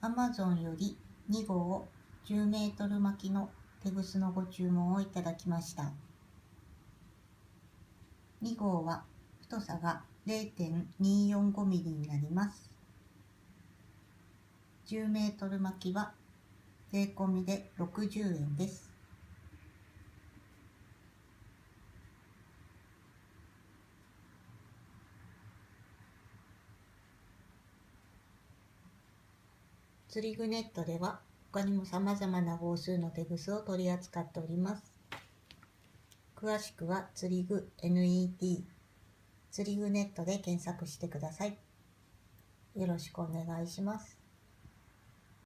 Amazon より2号10メートル巻きのテグスのご注文をいただきました。2号は太さが 0.245 ミリになります。10メートル巻きは税込みで60円です。釣り具ネットでは他にも様々な号数のテグスを取り扱っております。詳しくは釣り具 NET 釣り具ネットで検索してください。よろしくお願いします。